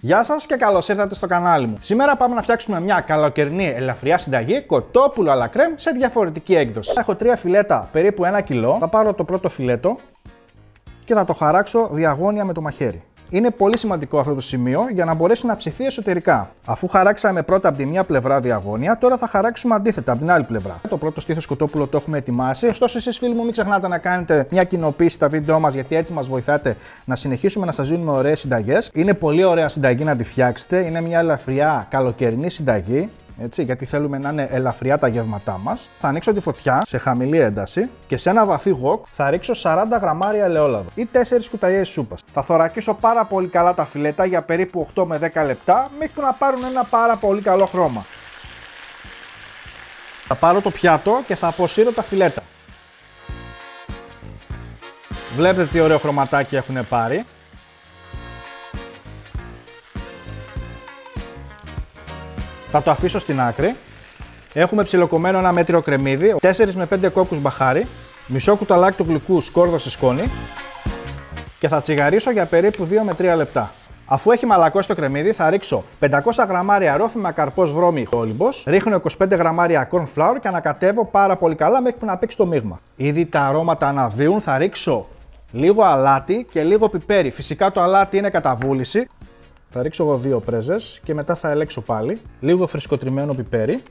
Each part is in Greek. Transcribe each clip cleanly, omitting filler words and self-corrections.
Γεια σας και καλώς ήρθατε στο κανάλι μου. Σήμερα πάμε να φτιάξουμε μια καλοκαιρινή ελαφριά συνταγή κοτόπουλο αλλά κρέμ σε διαφορετική έκδοση. Έχω 3 φιλέτα περίπου 1 κιλό. Θα πάρω το πρώτο φιλέτο και θα το χαράξω διαγώνια με το μαχαίρι. Είναι πολύ σημαντικό αυτό το σημείο για να μπορέσει να ψηθεί εσωτερικά. Αφού χαράξαμε πρώτα από τη μία πλευρά διαγώνια, τώρα θα χαράξουμε αντίθετα από την άλλη πλευρά. Το πρώτο στήθος κοτόπουλο το έχουμε ετοιμάσει. Ωστόσο, εσείς φίλοι μου, μην ξεχνάτε να κάνετε μια κοινοποίηση στα βίντεό μας, γιατί έτσι μας βοηθάτε να συνεχίσουμε να σας δίνουμε ωραίες συνταγές. Είναι πολύ ωραία συνταγή να τη φτιάξετε. Είναι μια ελαφριά καλοκαιρινή συνταγή. Έτσι, γιατί θέλουμε να είναι ελαφριά τα γεύματά μας. Θα ανοίξω τη φωτιά σε χαμηλή ένταση και σε ένα βαθύ γοκ θα ρίξω 40 γραμμάρια ελαιόλαδο ή 4 κουταλιές σούπας. Θα θωρακίσω πάρα πολύ καλά τα φιλέτα για περίπου 8 με 10 λεπτά μέχρι που να πάρουν ένα πάρα πολύ καλό χρώμα. Θα πάρω το πιάτο και θα αποσύρω τα φιλέτα. Βλέπετε τι ωραίο χρωματάκι έχουν πάρει. Θα το αφήσω στην άκρη. Έχουμε ψιλοκομμένο ένα μέτριο κρεμμύδι, 4 με 5 κόκκους μπαχάρι, μισό κουταλάκι του γλυκού σκόρδο σε σκόνη και θα τσιγαρίσω για περίπου 2 με 3 λεπτά. Αφού έχει μαλακώσει το κρεμμύδι, θα ρίξω 500 γραμμάρια ρόφημα καρπός βρώμη όλυμπος, ρίχνω 25 γραμμάρια corn flour και ανακατεύω πάρα πολύ καλά μέχρι που να παίξει το μείγμα. Ήδη τα αρώματα αναδύουν, θα ρίξω λίγο αλάτι και λίγο πιπέρι. Φυσικά το αλάτι είναι κατά βούληση. Θα ρίξω εγώ 2 πρέζες και μετά θα ελέξω πάλι λίγο φρεσκοτριμμένο πιπέρι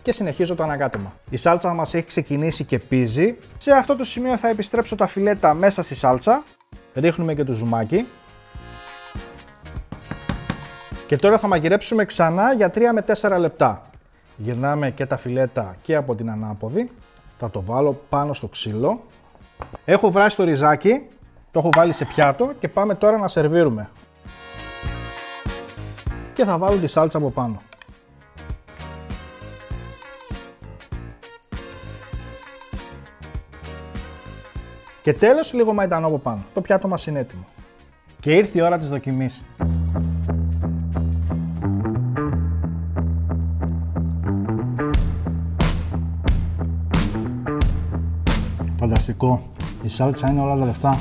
και συνεχίζω το ανακάτεμα. Η σάλτσα μας έχει ξεκινήσει και πίζει. Σε αυτό το σημείο θα επιστρέψω τα φιλέτα μέσα στη σάλτσα. Ρίχνουμε και το ζουμάκι. Και τώρα θα μαγειρέψουμε ξανά για 3 με 4 λεπτά. Γυρνάμε και τα φιλέτα και από την ανάποδη. Θα το βάλω πάνω στο ξύλο. Έχω βράσει το ριζάκι, το έχω βάλει σε πιάτο και πάμε τώρα να σερβίρουμε. Και θα βάλω τη σάλτσα από πάνω. Και τέλος λίγο μαϊντανό από πάνω. Το πιάτο μας είναι έτοιμο. Και ήρθε η ώρα της δοκιμής. Φανταστικό. Η σάλτσα είναι όλα τα λεφτά.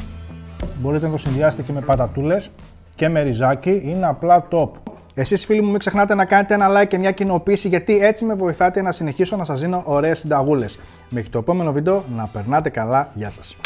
Μπορείτε να το συνδυάσετε και με πατατούλες και με ριζάκι. Είναι απλά top. Εσείς φίλοι μου μην ξεχνάτε να κάνετε ένα like και μια κοινοποίηση, γιατί έτσι με βοηθάτε να συνεχίσω να σας δίνω ωραίες συνταγούλες. Μέχρι το επόμενο βίντεο να περνάτε καλά. Γεια σας.